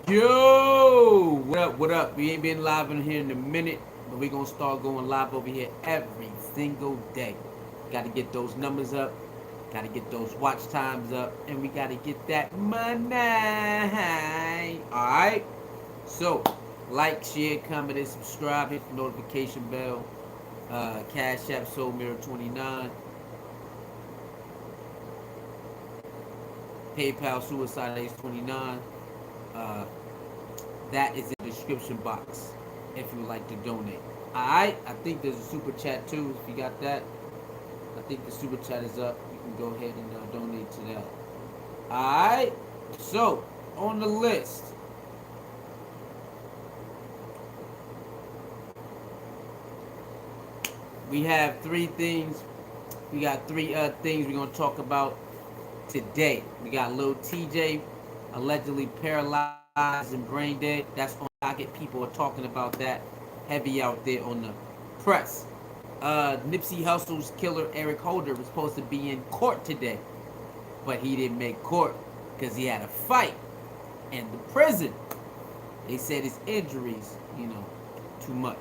Yo, what up? What up? We ain't been live in here in a minute, but we gonna start going live over here every single day. Got to get those numbers up, got to get those watch times up, and we got to get that money. All right. So, like, share, comment, and subscribe. Hit the notification bell. Cash App Soul Mirror 29. PayPal Suicide Ace 29. Uh, that is in the description box if you would like to donate. Alright, I think there's a super chat too. If you got that, I think the super chat is up. You can go ahead and donate to that. Alright, so on the list, we have three things. We got three things we're gonna talk about today. We got little Tjay allegedly paralyzed and brain dead. That's on the docket. People are talking about that heavy out there on the press. Nipsey Hussles killer Eric Holder was supposed to be in court today, but he didn't make court because he had a fight in the prison. They said his injuries, too much.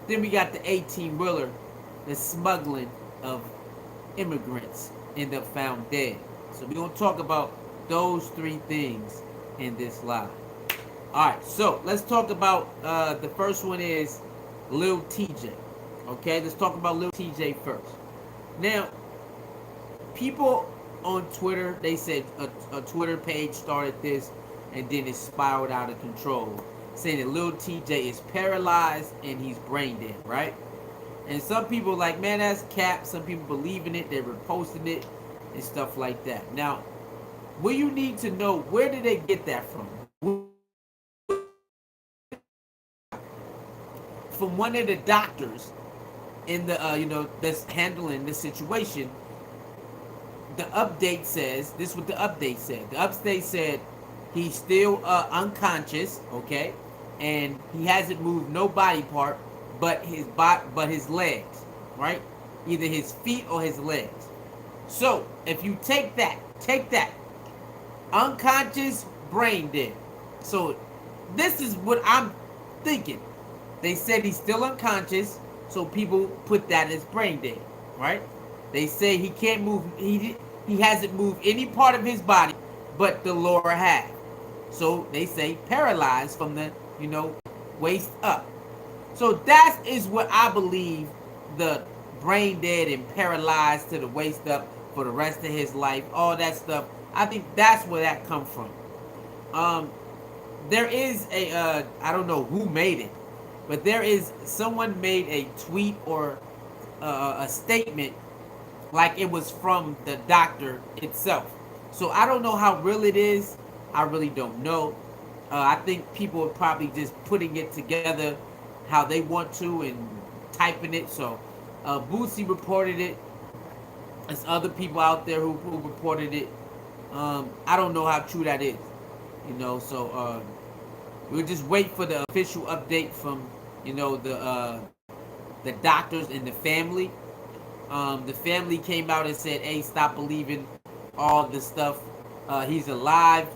Then we got the 18-wheeler, the smuggling of immigrants, end up found dead. So we're going to talk about those three things in this live. Alright, so let's talk about, the first one is Lil Tjay. Okay, let's talk about Lil Tjay first. Now, people on Twitter, they said a Twitter page started this and then it spiraled out of control, saying that Lil Tjay is paralyzed and he's brain dead, right? And some people are like, man, that's cap. Some people believe in it, they're reposting it and stuff like that. Now, what you need to know, where did they get that from? From one of the doctors in the that's handling the situation. The update says this is what the update said. The update said he's still unconscious, okay, and he hasn't moved no body part but his legs, right? Either his feet or his legs. So if you take that unconscious, brain dead. So this is what I'm thinking. They said he's still unconscious, so people put that as brain dead, right? They say he can't move. He hasn't moved any part of his body, but the lower half. So they say paralyzed from the waist up. So that is what I believe, the brain dead and paralyzed to the waist up for the rest of his life. All that stuff. I think that's where that come from. There is a I don't know who made it, but there is someone made a tweet or a statement like it was from the doctor itself. So I don't know how real it is. I really don't know. I think people are probably just putting it together how they want to and typing it. So Bootsy reported it. There's other people out there who reported it. I don't know how true that is. So we'll just wait for the official update from the doctors and the family. The family came out and said, hey, stop believing all the stuff. He's alive,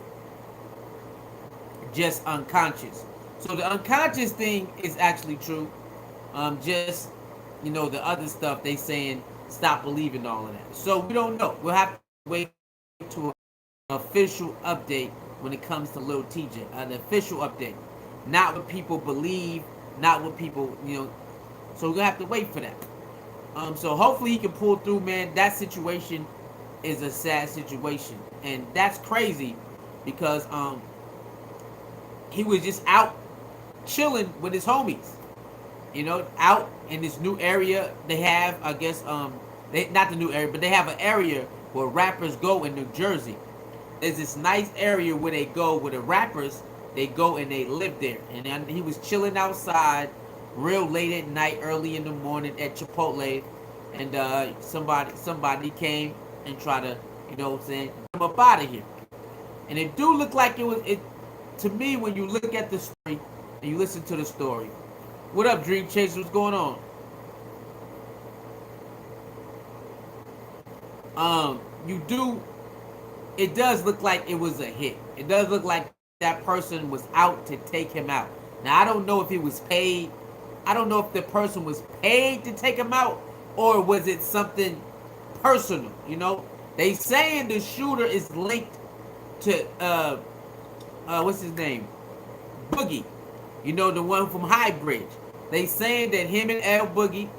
just unconscious. So the unconscious thing is actually true. Just the other stuff they saying stop believing all of that. So we don't know. We'll have to wait to an official update when it comes to Lil Tjay. An official update, not what people believe, not what people So we're gonna have to wait for that. So hopefully he can pull through, man. That situation is a sad situation, and that's crazy because he was just out chilling with his homies, out in this new area they have. I guess they not the new area, but they have an area where rappers go in New Jersey. There's this nice area where they go, where the rappers they go and they live there, and then he was chilling outside real late at night, early in the morning at Chipotle, and somebody came and tried to, get him up out of here. And it do look like it to me when you look at the story and you listen to the story. What up, Dream Chaser? What's going on? You do. It does look like it was a hit. It does look like that person was out to take him out. Now I don't know if he was paid. I don't know if the person was paid to take him out, or was it something personal. You know, they saying the shooter is linked to what's his name, Boogie. You know, the one from High Bridge. They saying that him and L Boogie,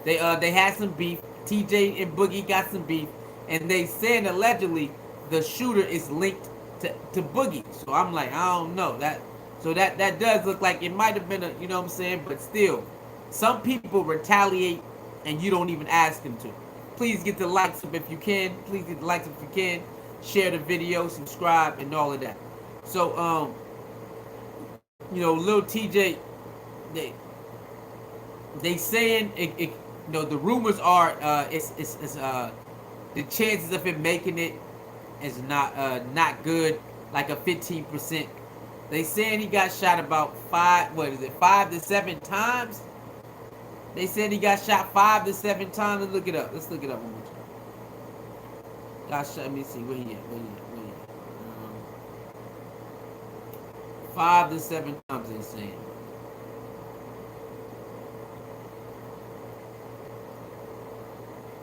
they had some beef. TJ and Boogie got some beef, and they saying allegedly the shooter is linked to Boogie. So I'm like, I don't know that. So that does look like it might have been a, you know what I'm saying, but still, some people retaliate and you don't even ask them to. Please get the likes up if you can. Please get the likes up if you can. Share the video, subscribe, and all of that. So you know, Lil TJ, they saying it, you know, the rumors are it's the chances of him making it is not good, like a 15%. They saying he got shot about 5 to 7 times. They said he got shot 5 to 7 times. Let's look it up. Let's look it up one more time. Got shot. Let me see where he at. Where he at? 5 to 7 times. They saying.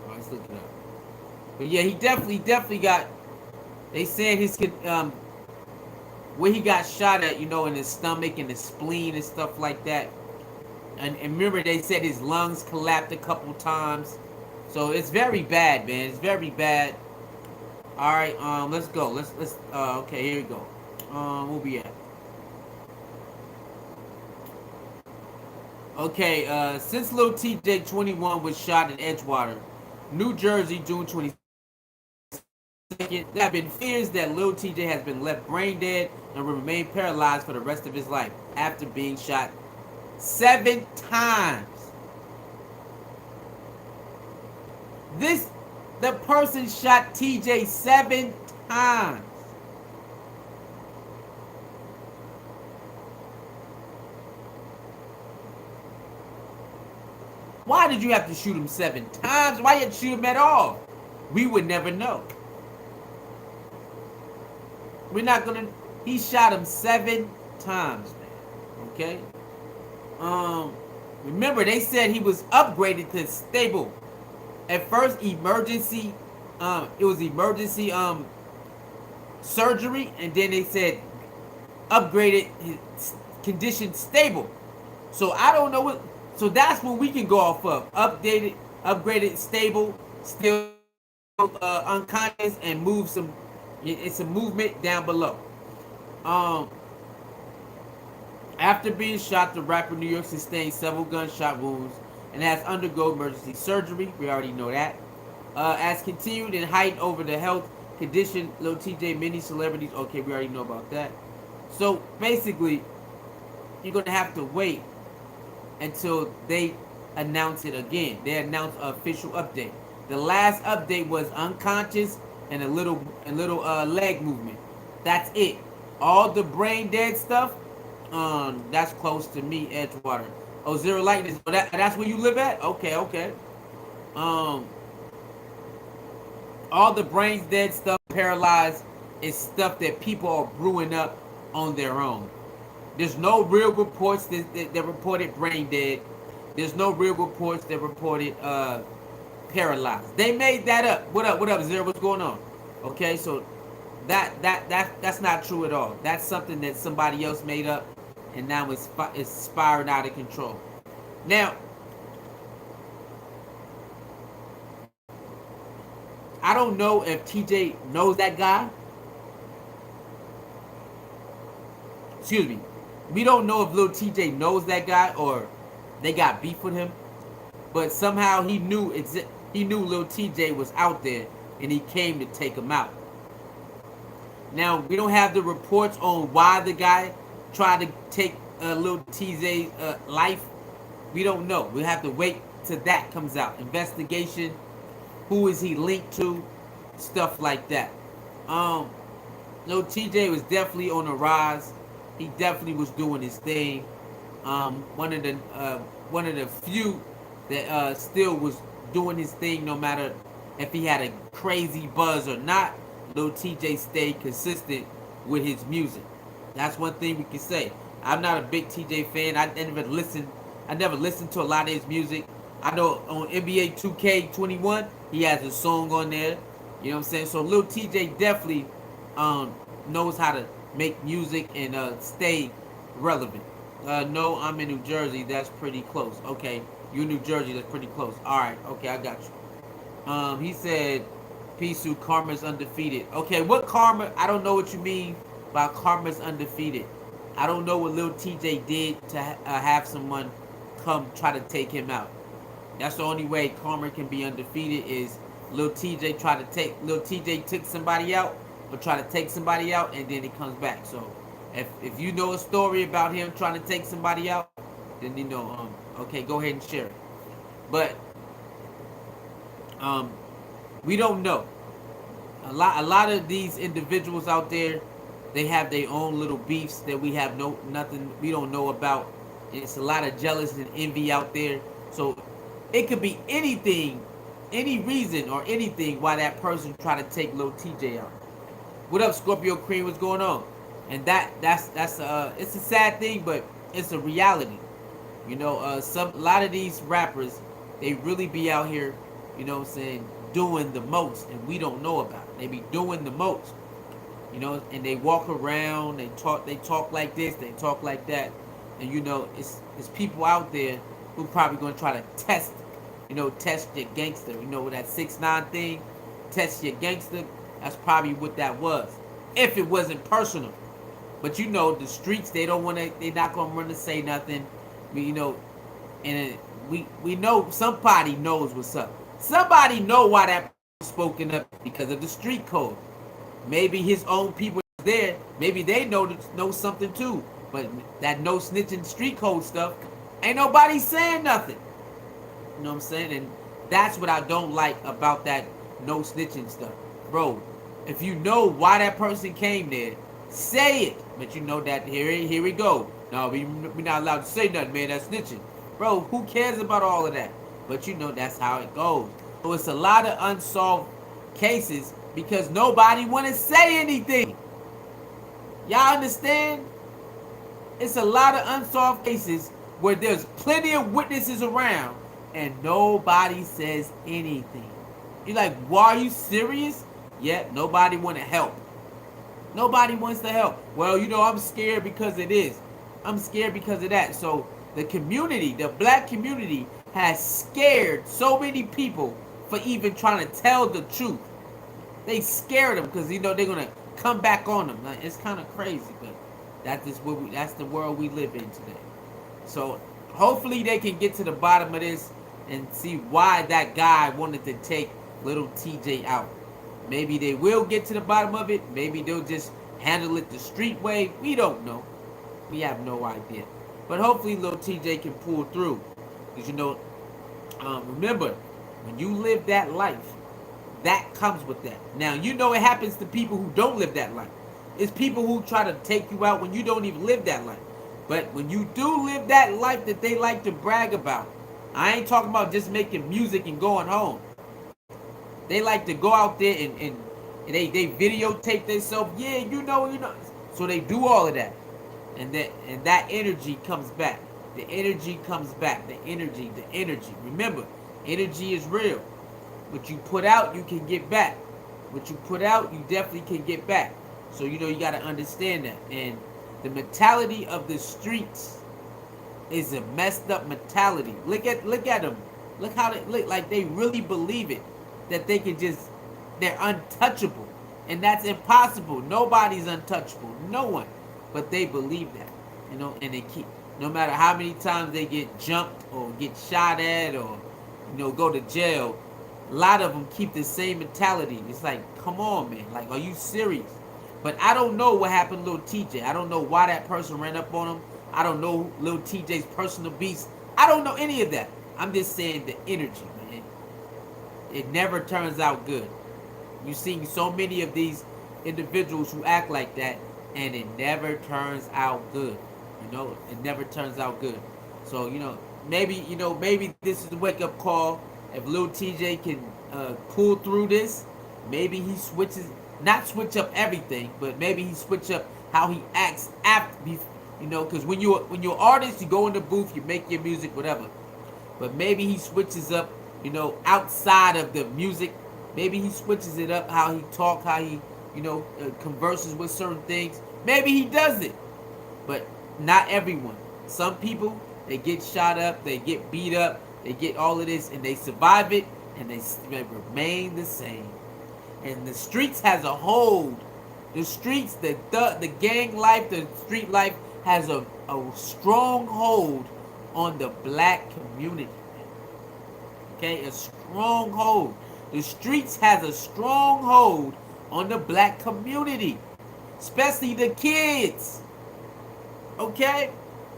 All right, let's look it up. But yeah, he definitely got. They said his where he got shot at, you know, in his stomach and his spleen and stuff like that. And remember, they said his lungs collapsed a couple times. So it's very bad, man. It's very bad. All right, let's go. Let's okay, here we go. Where we at? Okay, since Lil TJ 21 was shot in Edgewater, New Jersey, June 22nd, there have been fears that Lil TJ has been left brain dead and will remain paralyzed for the rest of his life after being shot 7 times. The person shot TJ 7 times. Why did you have to shoot him 7 times? Why didn't you shoot him at all? We would never know. We're not gonna. He shot him 7 times, man. Okay. Remember, they said he was upgraded to stable. At first, emergency. It was emergency surgery, and then they said upgraded, his condition stable. So I don't know what. So that's what we can go off of. Upgraded, stable, still unconscious, and move some. It's a movement down below. After being shot, the rapper New York sustained several gunshot wounds and has undergone emergency surgery. We already know that. As continued and heightened over the health condition, Lil TJ, many celebrities. Okay, we already know about that. So basically, you're gonna have to wait until they announce it again. They announce an official update. The last update was unconscious and a little leg movement. That's it. All the brain dead stuff, that's close to me, Edgewater. Oh, Zero Lightness. Oh, that's where you live at? Okay. All the brain dead stuff, paralyzed, is stuff that people are brewing up on their own. There's no real reports that reported brain dead. There's no real reports that reported paralyzed. They made that up. What up, Zero? What's going on? Okay, so that's not true at all. That's something that somebody else made up, and now it's spiraling out of control. Now, I don't know if TJ knows that guy. Excuse me. We don't know if Lil TJ knows that guy or they got beef with him. But somehow he knew Lil TJ was out there and he came to take him out. Now, we don't have the reports on why the guy tried to take Lil TJ's life. We don't know. We have to wait till that comes out. Investigation. Who is he linked to? Stuff like that. Lil TJ was definitely on the rise. He definitely was doing his thing. One of the few that still was doing his thing, no matter if he had a crazy buzz or not. Lil TJ stayed consistent with his music. That's one thing we can say. I'm not a big TJ fan. I never listened to a lot of his music. I know on NBA 2K21 he has a song on there. You know what I'm saying? So Lil TJ definitely um, knows how to make music and stay relevant. No, I'm in New Jersey. That's pretty close. Okay, you in New Jersey. That's pretty close. All right. Okay, I got you. He said, Pisu, Karma's undefeated. Okay, what Karma? I don't know what you mean by Karma's undefeated. I don't know what Lil TJ did to have someone come try to take him out. That's the only way Karma can be undefeated is Lil TJ took somebody out or try to take somebody out and then he comes back. So if you know a story about him trying to take somebody out, then you know, okay, go ahead and share it. But um, we don't know. A lot of these individuals out there, they have their own little beefs that we have nothing we don't know about. It's a lot of jealousy and envy out there. So it could be anything, any reason or anything why that person try to take Lil TJ out. What up, Scorpio Cream? What's going on? And that's it's a sad thing, but it's a reality. You know, a lot of these rappers, they really be out here, you know what I'm saying, doing the most, and we don't know about it. They be doing the most, you know, and they walk around, they talk like this, they talk like that, and you know, it's people out there who probably gonna try to test your gangster. You know, with that 6ix9ine thing, test your gangster. That's probably what that was, if it wasn't personal. But you know, the streets, they're not gonna run to say nothing. You know, and we know somebody knows what's up. Somebody know why that spoken up because of the street code. Maybe his own people there, maybe they know something too. But that no snitching street code stuff, ain't nobody saying nothing. You know what I'm saying? And that's what I don't like about that no snitching stuff. Bro, if you know why that person came there, say it. But you know that here we go. No, we not allowed to say nothing, man. That's snitching. Bro, who cares about all of that? But you know that's how it goes. So it's a lot of unsolved cases because nobody want to say anything. Y'all understand? It's a lot of unsolved cases where there's plenty of witnesses around and nobody says anything. You're like, why are you serious? Yeah, nobody want to help. Nobody wants to help. Well, you know, I'm scared because it is. I'm scared because of that. So the community, the black community, has scared so many people for even trying to tell the truth. They scared them because you know they're gonna come back on them. Like, it's kind of crazy, but that's the world we live in today. So hopefully they can get to the bottom of this and see why that guy wanted to take little TJ out. Maybe they will get to the bottom of it. Maybe they'll just handle it the street way. We don't know. We have no idea. But hopefully little TJ can pull through. Because, you know, remember, when you live that life, that comes with that. Now, you know it happens to people who don't live that life. It's people who try to take you out when you don't even live that life. But when you do live that life that they like to brag about, I ain't talking about just making music and going home. They like to go out there and they videotape themselves. Yeah, you know. So they do all of that. And that energy comes back. The energy comes back. The energy. Remember, energy is real. What you put out, you can get back. What you put out, you definitely can get back. So, you know, you got to understand that. And the mentality of the streets is a messed up mentality. Look at them. Look how they look like they really believe it. That they can they're untouchable. And that's impossible. Nobody's untouchable. No one. But they believe that. You know, and they keep, no matter how many times they get jumped or get shot at or, you know, go to jail, a lot of them keep the same mentality. It's like, come on, man. Like, are you serious? But I don't know what happened to Lil TJ. I don't know why that person ran up on him. I don't know Lil TJ's personal beast. I don't know any of that. I'm just saying the energy, man. It never turns out good. You see so many of these individuals who act like that, and it never turns out good. You know, it never turns out good. So, maybe this is a wake-up call. If Lil TJ can pull through this, maybe he not switch up everything, but maybe he switch up how he acts after, because when you're an artist, you go in the booth, you make your music, whatever. But maybe he switches up, outside of the music. Maybe he switches it up, how he talk, how he, converses with certain things. Maybe he does it, but not everyone. Some people, they get shot up, they get beat up, they get all of this, and they survive it, and they remain the same. And the streets has a hold. The streets, the gang life, the street life has a strong hold on the black community. Okay, a strong hold. The streets has a strong hold on the black community, especially the kids. Okay,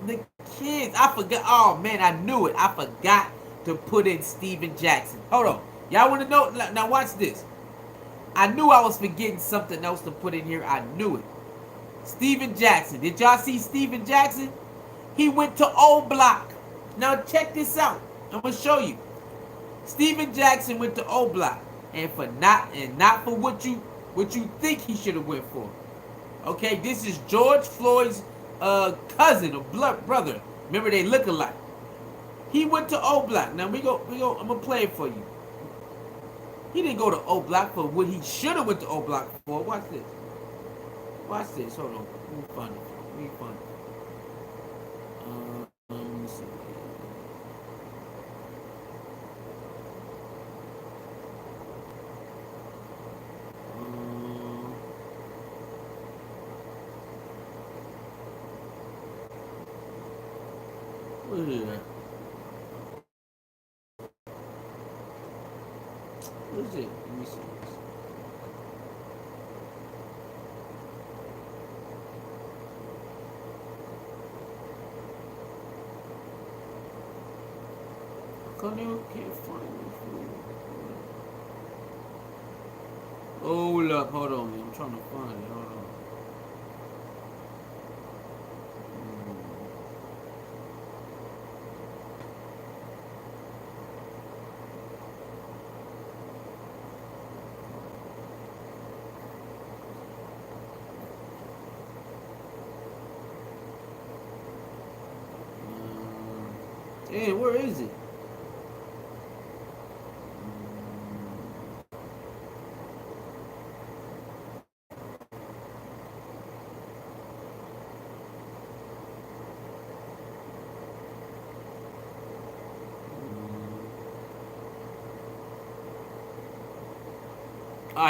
the kids. I forgot. Oh man, I knew it. I forgot to put in Steven Jackson. Hold on, y'all want to know? Now watch this. I knew I was forgetting something else to put in here. I knew it. Steven Jackson. Did y'all see Steven Jackson? He went to O Block. Now check this out. I'm gonna show you. Steven Jackson went to O Block, and not for what you think he should have went for. Okay, this is George Floyd's cousin or brother. Remember, they look alike. He went to O Block. Now we go. I'm gonna play it for you. He didn't go to O Block for what he should have went to O Block for. Watch this. Watch this. Hold on. Let me find it. Let me find it. Let me see. What is that? What is it? Let me see. Can't find it. Hold up, hold on. I'm trying to find it. Hold on. Hey, where is it?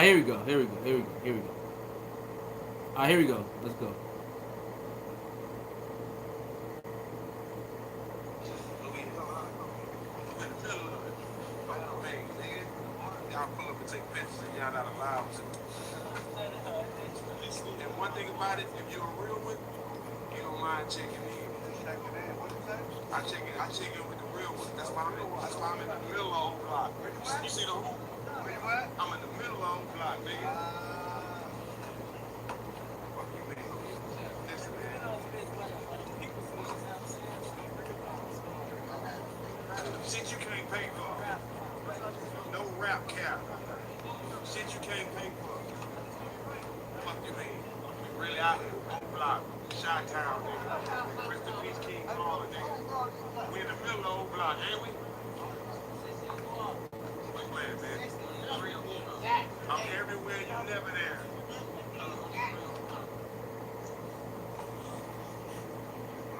Here we go. Here we go. Here we go. Here we go. Here we go. Let's go. Y'all pull up and take pictures and y'all not allowed to. And one thing about it, if you're a real one, you don't mind checking in. I check in with the real one. That's why I'm in the middle of the block. You see the hoop? I'm in the middle of the block, nigga. Fuck you, man. Listen, man. Shit you can't pay for. No rap cap. Shit you can't pay for. Fuck you, man. We really out here. On block. Chi-town, nigga. Rest in peace, King Carla, nigga. We in the middle of the old block, ain't we? Quit playing, man. I'm everywhere, you never there.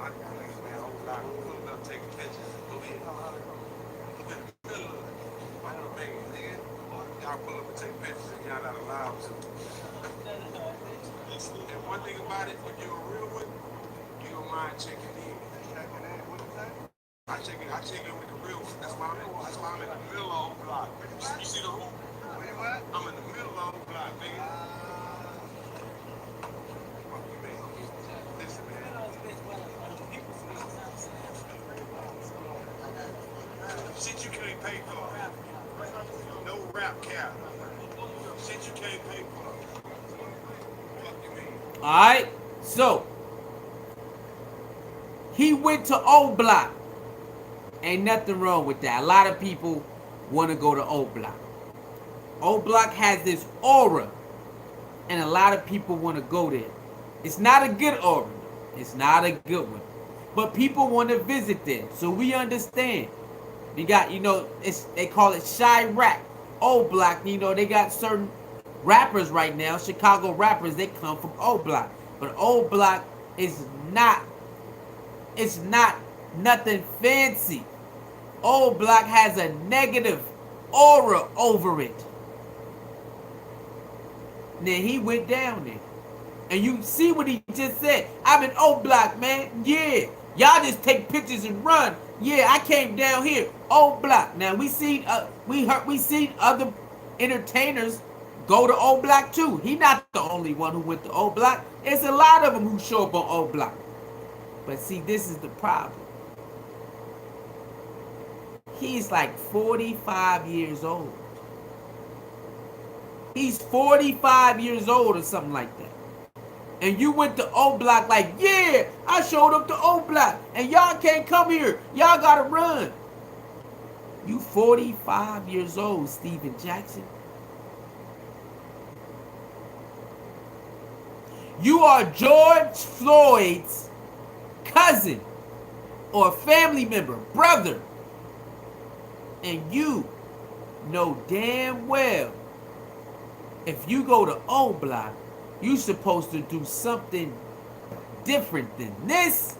I got niggas, man, old block. Pulling up, taking pictures. Who is? Y'all pull up and take pictures and y'all not allowed to. And one thing about it, if you're a real one, you don't mind checking in. I check in with the real one. That's why I'm in the middle of the block. You see the hoop? I'm in the middle of the block, nigga. Fuck you, man. Listen, man. Shit you can't pay for. No rap cap. Shit you can't pay for. Fuck you, man. Alright, so he went to O Block. Ain't nothing wrong with that. A lot of people want to go to O Block. O Block has this aura, and a lot of people want to go there. It's not a good aura. It's not a good one. But people want to visit there, so we understand. You got, it's they call it Chirac, Old Block. They got certain rappers right now, Chicago rappers. They come from Old Block, but Old Block is not. It's not nothing fancy. Old Block has a negative aura over it. Then he went down there. And you see what he just said. I'm in O Block, man. Yeah. Y'all just take pictures and run. Yeah, I came down here. O Block. Now we seen other entertainers go to O Block too. He not the only one who went to O Block. There's a lot of them who show up on O Block. But see, this is the problem. He's like 45 years old. He's 45 years old or something like that. And you went to O Block like, yeah, I showed up to O Block. And y'all can't come here. Y'all gotta run. You 45 years old, Steven Jackson. You are George Floyd's cousin or family member, brother. And you know damn well if you go to O Block, you supposed to do something different than this.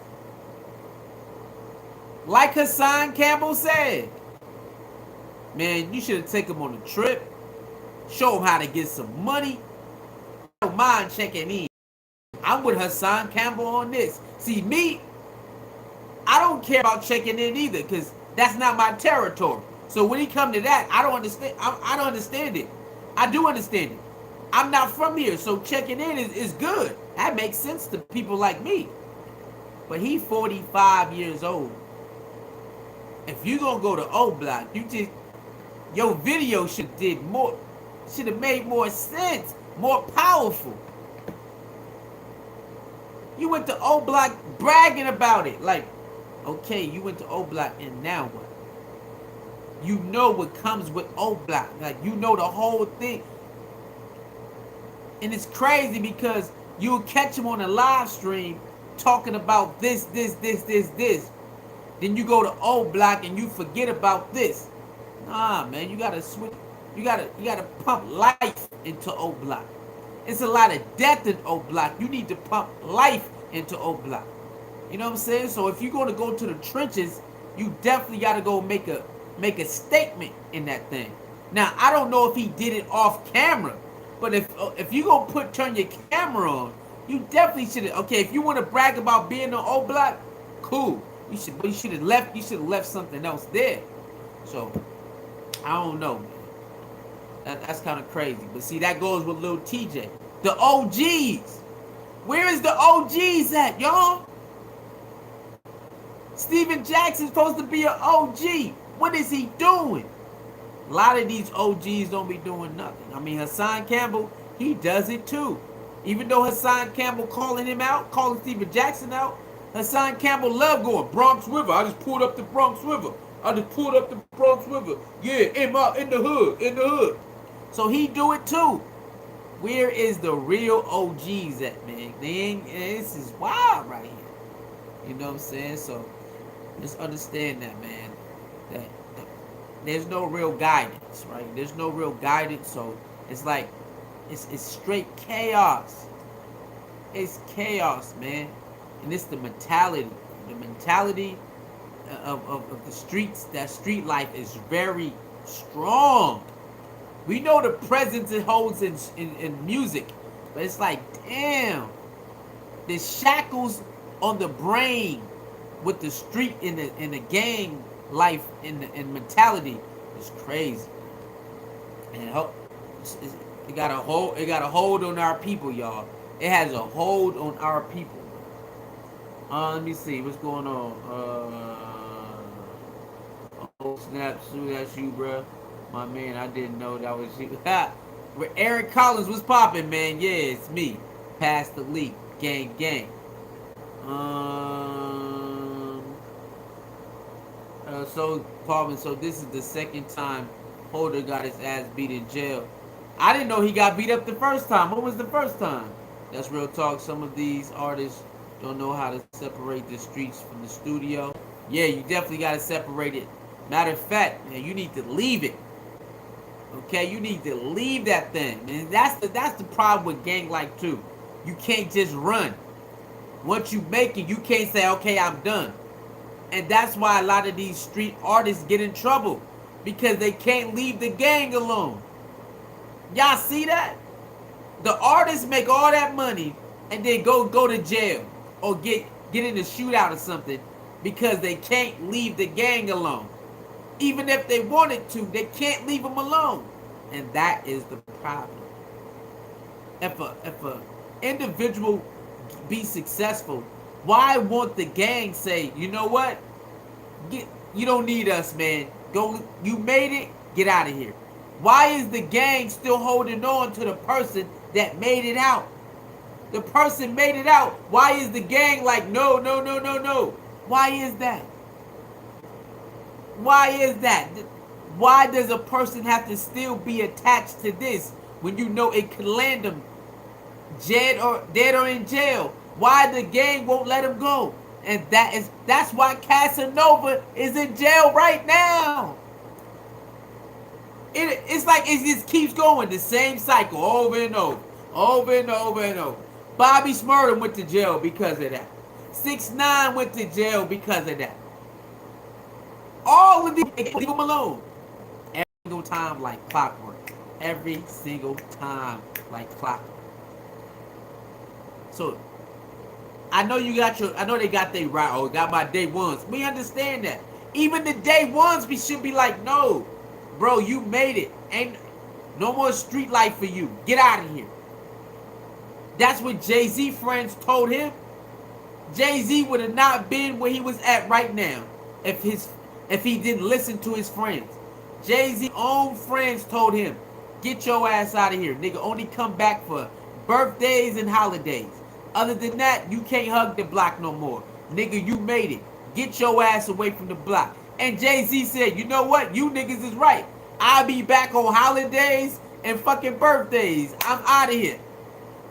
Like Hassan Campbell said, man, you should have taken him on a trip, show him how to get some money. I don't mind checking in. I'm with Hassan Campbell on this. See, me, I don't care about checking in either, because that's not my territory. So when he come to that, I don't understand. I don't understand it. I do understand it. I'm not from here, so checking in is good. That makes sense to people like me. But he 45 years old. If you gonna go to O Block, your video should have made more sense, more powerful. You went to O Block bragging about it, like, okay, you went to O Block, and now what? You know what comes with O Block, like you know the whole thing. And it's crazy because you'll catch him on a live stream talking about this. Then you go to O Block and you forget about this. Nah, man, you gotta switch. You gotta pump life into O Block. It's a lot of death in O Block. You need to pump life into O Block. You know what I'm saying? So if you're gonna go to the trenches, you definitely gotta go make a statement in that thing. Now I don't know if he did it off camera. But if you gonna turn your camera on, you definitely should have. Okay, if you want to brag about being on O Block, cool. You should have left. You should have left something else there. So I don't know, man. That's kind of crazy. But see, that goes with Lil Tjay. The OGs. Where is the OGs at, y'all? Steven Jackson's supposed to be an OG. What is he doing? A lot of these OGs don't be doing nothing. I mean, Hassan Campbell, he does it too. Even though Hassan Campbell calling Steven Jackson out, Hassan Campbell love going Bronx River. I just pulled up the Bronx River. Yeah, in the hood. So he do it too. Where is the real OGs at, man? This is wild right here. You know what I'm saying? So just understand that, man. That there's no real guidance, right? There's no real guidance, so it's like it's straight chaos. It's chaos, man. And it's the mentality of the streets. That street life is very strong. We know the presence it holds in music, but it's like, damn, the shackles on the brain with the street in the gang life and mentality is crazy. And it got a hold on our people, y'all. It has a hold on our people. Let me see what's going on. Oh snap, Sue, that's you, bro. My man, I didn't know that was you. Eric Collins, what's popping, man? Yeah, it's me. Pass the leak, gang. So this is the second time Holder got his ass beat in jail. I didn't know he got beat up the first time. What was the first time? That's real talk. Some of these artists don't know how to separate the streets from the studio. Yeah, you definitely got to separate it. Matter of fact, man, you need to leave it. Okay, you need to leave that thing. And that's the problem with gang life too. You can't just run. Once you make it, you can't say, okay, I'm done. And that's why a lot of these street artists get in trouble. Because they can't leave the gang alone. Y'all see that? The artists make all that money and then go to jail or get in a shootout or something because they can't leave the gang alone. Even if they wanted to, they can't leave them alone. And that is the problem. If a individual be successful, why won't the gang say, you know what? You don't need us, man. Go, you made it, get out of here. Why is the gang still holding on to the person that made it out? The person made it out. Why is the gang like, no, no, no, no, no? Why is that? Why is that? Why does a person have to still be attached to this when you know it could land them dead or in jail? Why the gang won't let him go? And that's why Casanova is in jail right now. It's like it just keeps going, the same cycle over and over, over and over and over. Bobby Smurda went to jail because of that. 6ix9ine went to jail because of that. All of these, leave them alone. Every single time like clockwork. Every single time like clockwork. So I know they got their right. Oh, got my day ones. We understand that. Even the day ones, we should be like, no, bro, you made it. Ain't no more street life for you. Get out of here. That's what Jay-Z friends told him. Jay-Z would have not been where he was at right now if he didn't listen to his friends. Jay-Z's own friends told him, get your ass out of here. Nigga, only come back for birthdays and holidays. Other than that, you can't hug the block no more. Nigga, you made it. Get your ass away from the block. And Jay-Z said, you know what? You niggas is right. I'll be back on holidays and fucking birthdays. I'm out of here.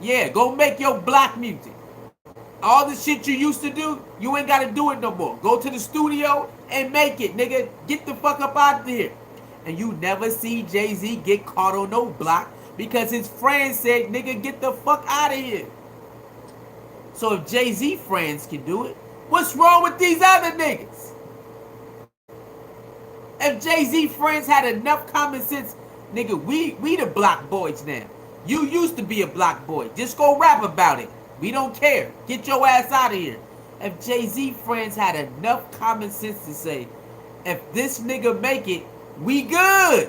Yeah, go make your block music. All the shit you used to do, you ain't got to do it no more. Go to the studio and make it, nigga. Get the fuck up out of here. And you never see Jay-Z get caught on no block because his friends said, nigga, get the fuck out of here. So if Jay-Z friends can do it, what's wrong with these other niggas? If Jay-Z friends had enough common sense, nigga, we the block boys now. You used to be a block boy. Just go rap about it. We don't care. Get your ass out of here. If Jay-Z friends had enough common sense to say, if this nigga make it, we good.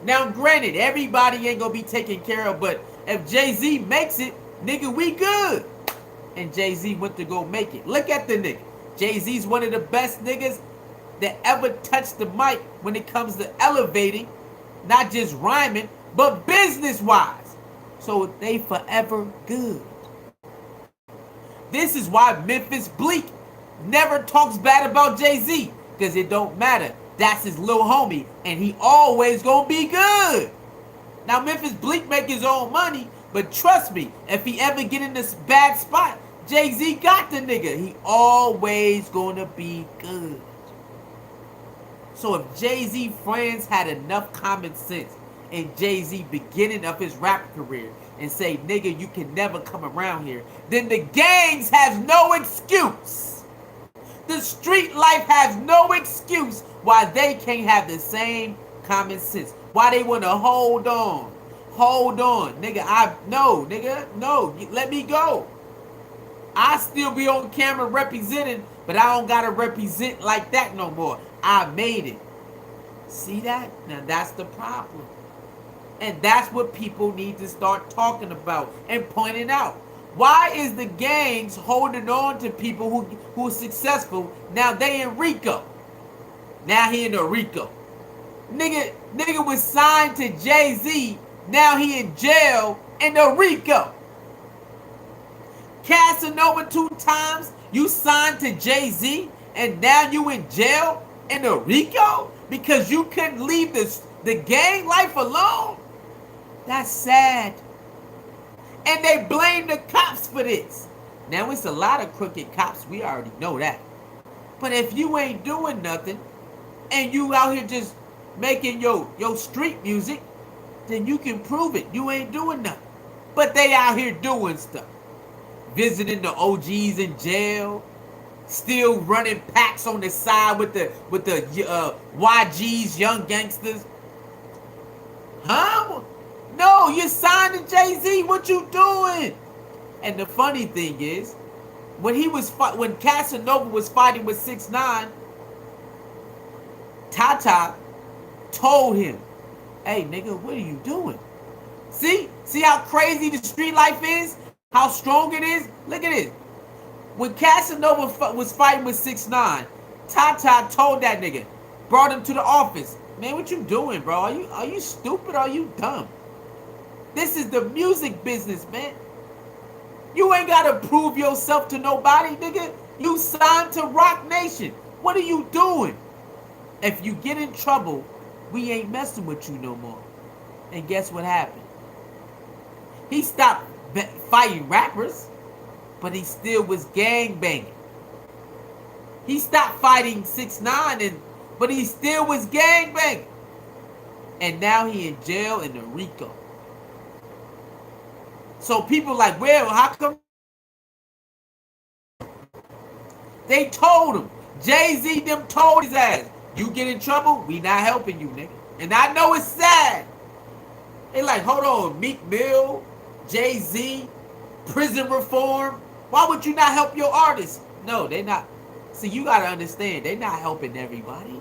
Now, granted, everybody ain't gonna be taken care of, but if Jay-Z makes it, nigga, we good. And Jay-Z went to go make it. Look at the nigga. Jay-Z's one of the best niggas that ever touched the mic when it comes to elevating, not just rhyming, but business-wise. So they forever good. This is why Memphis Bleak never talks bad about Jay-Z, because it don't matter. That's his little homie, and he always gonna be good. Now, Memphis Bleak make his own money, but trust me, if he ever get in this bad spot, Jay-Z got the nigga. He always gonna be good. So if Jay-Z friends had enough common sense in Jay-Z beginning of his rap career and say, nigga, you can never come around here, then the gangs has no excuse. The street life has no excuse why they can't have the same common sense. Why they want to hold on. Hold on. Nigga, no, let me go. I still be on camera representing, but I don't got to represent like that no more. I made it. See that? Now that's the problem. And that's what people need to start talking about and pointing out. Why is the gangs holding on to people who are successful? Now they in Rico. Now he in the Rico. Nigga was signed to Jay-Z. Now he in jail in the Rico. Casanova 2 times. You signed to Jay-Z and now you in jail in the Rico because you couldn't leave the gang life alone. That's sad. And they blame the cops for this. Now, it's a lot of crooked cops. We already know that. But if you ain't doing nothing and you out here just making your street music, then you can prove it. You ain't doing nothing. But they out here doing stuff. Visiting the OGs in jail. Still running packs on the side with the YGs, young gangsters. Huh? No, you signed to Jay-Z. What you doing? And the funny thing is, when Casanova was fighting with 6ix9ine, Tata told him, "Hey, nigga, what are you doing?" See how crazy the street life is? How strong it is? Look at this. When Casanova was fighting with 6ix9ine, Tata told that nigga, brought him to the office. "Man, what you doing, bro? Are you stupid or are you dumb? This is the music business, man. You ain't gotta prove yourself to nobody, nigga. You signed to Rock Nation. What are you doing? If you get in trouble, we ain't messing with you no more." And guess what happened? He stopped fighting rappers, but he still was gang banging. He stopped fighting 6ix9ine, but he still was gang banging. And now he in jail in the RICO. So people like, well, how come? They told him. Jay-Z them told his ass, "You get in trouble, we not helping you, nigga." And I know it's sad. They like, hold on, Meek Mill, Jay-Z, prison reform. Why would you not help your artists? No, they not. See, you gotta understand, they not helping everybody.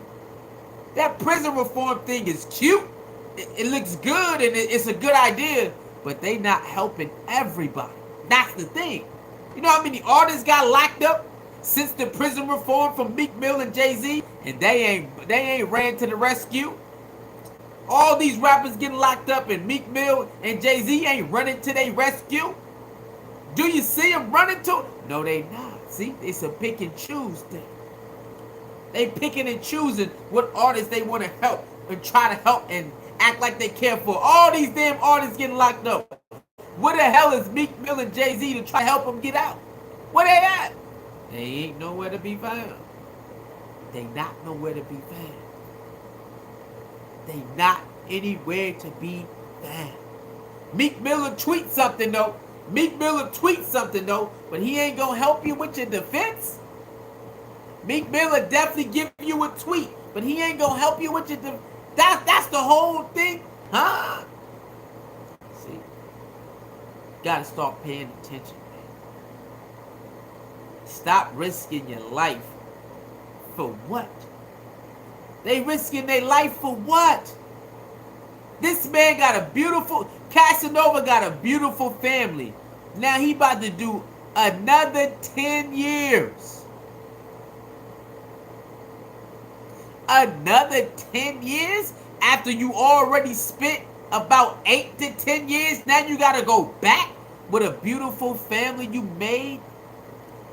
That prison reform thing is cute. It looks good and it's a good idea, but they not helping everybody. That's the thing. You know how many artists got locked up since the prison reform from Meek Mill and Jay-Z, and they ain't ran to the rescue? All these rappers getting locked up, and Meek Mill and Jay-Z ain't running to their rescue. Do you see them running to? No, they not. See, it's a pick and choose thing. They picking and choosing what artists they want to help and try to help and act like they care for. All these damn artists getting locked up. Where the hell is Meek Mill and Jay-Z to try to help them get out? Where they at? They ain't nowhere to be found. They not nowhere to be found. They not anywhere to be found. Meek Miller tweet something though. But he ain't gonna help you with your defense. Meek Miller definitely give you a tweet, but he ain't gonna help you with your defense. That's the whole thing, huh? See, gotta start paying attention, man. Stop risking your life for what? They risking their life for what? This man got a beautiful, Casanova got a beautiful family. Now he about to do another 10 years. Another 10 years? After you already spent about 8 to 10 years, now you gotta go back with a beautiful family you made?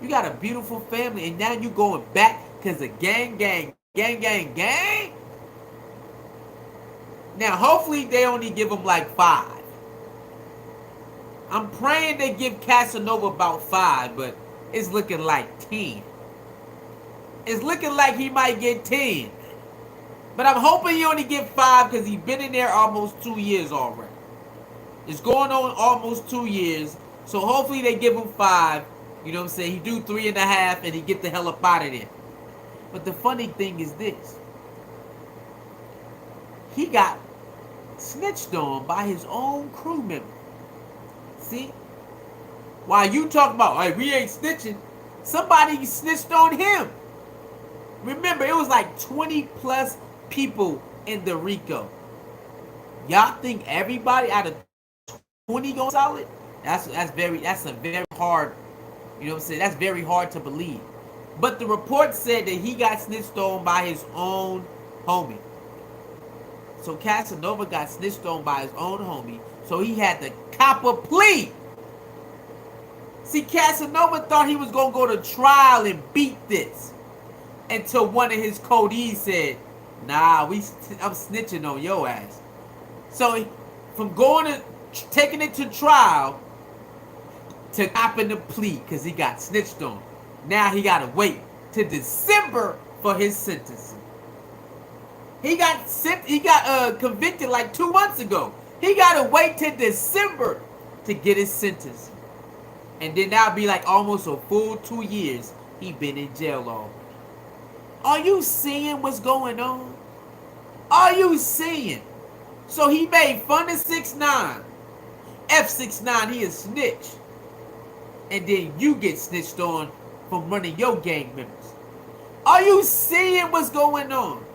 You got a beautiful family and now you going back because of gang. Now, hopefully they only give him like 5. I'm praying they give Casanova about 5, but it's looking like 10. It's looking like he might get 10. But I'm hoping he only get 5 because he's been in there almost 2 years already. It's going on almost 2 years. So hopefully they give him 5. You know what I'm saying? He do 3.5 and he get the hell up out of there. But the funny thing is this. He got snitched on by his own crew member. See? While you talk about, hey, we ain't snitching, somebody snitched on him. Remember, it was like 20 plus people in the RICO. Y'all think everybody out of 20 gonna solid? That's a very hard, you know what I'm saying? That's very hard to believe. But the report said that he got snitched on by his own homie. So Casanova got snitched on by his own homie. So he had to cop a plea. See, Casanova thought he was going to go to trial and beat this. Until one of his codees said, nah, I'm snitching on your ass. So from taking it to trial, to copping the plea because he got snitched on. Now he got to wait to December for his sentencing. He got convicted like 2 months ago. He got to wait till December to get his sentence. And then that'll be like almost a full 2 years he been in jail all. Are you seeing what's going on? Are you seeing? So he made fun of 6ix9ine. F6ix9ine, he a snitch. And then you get snitched on from one of your gang members. Are you seeing what's going on?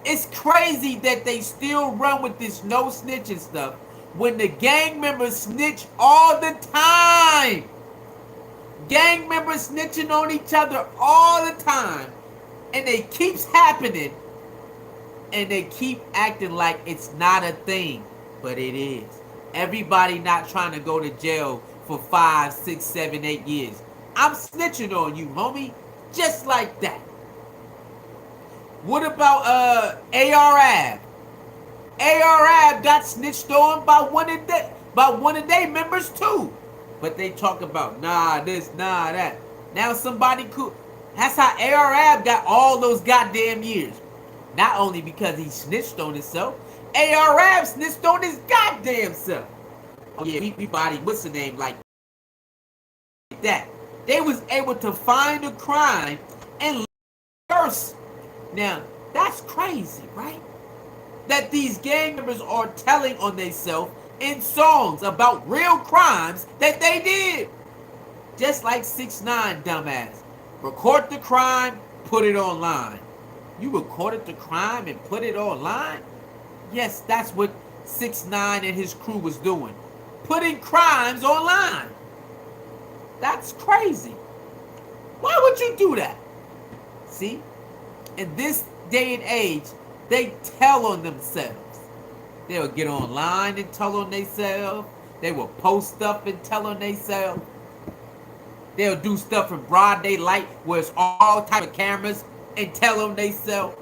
It's crazy that they still run with this no snitching stuff when the gang members snitch all the time. Gang members snitching on each other all the time. And it keeps happening. And they keep acting like it's not a thing. But it is. Everybody not trying to go to jail for 5, 6, 7, 8 years. I'm snitching on you, homie. Just like that. What about AR-Ab? AR-Ab got snitched on by one of their members too. But they talk about nah this, nah that. Now somebody cool. That's how AR-Ab got all those goddamn years. Not only because he snitched on himself, AR-Ab snitched on his goddamn self. Oh yeah, we body, what's the name, like that. They was able to find a crime and curse. Now, that's crazy, right? That these gang members are telling on themselves in songs about real crimes that they did. Just like 6ix9ine, dumbass. Record the crime, put it online. You recorded the crime and put it online? Yes, that's what 6ix9ine and his crew was doing. Putting crimes online. That's crazy. Why would you do that? See? In this day and age, they tell on themselves. They'll get online and tell on themselves. They will post stuff and tell on themselves. They'll do stuff in broad daylight where it's all type of cameras and tell on themselves.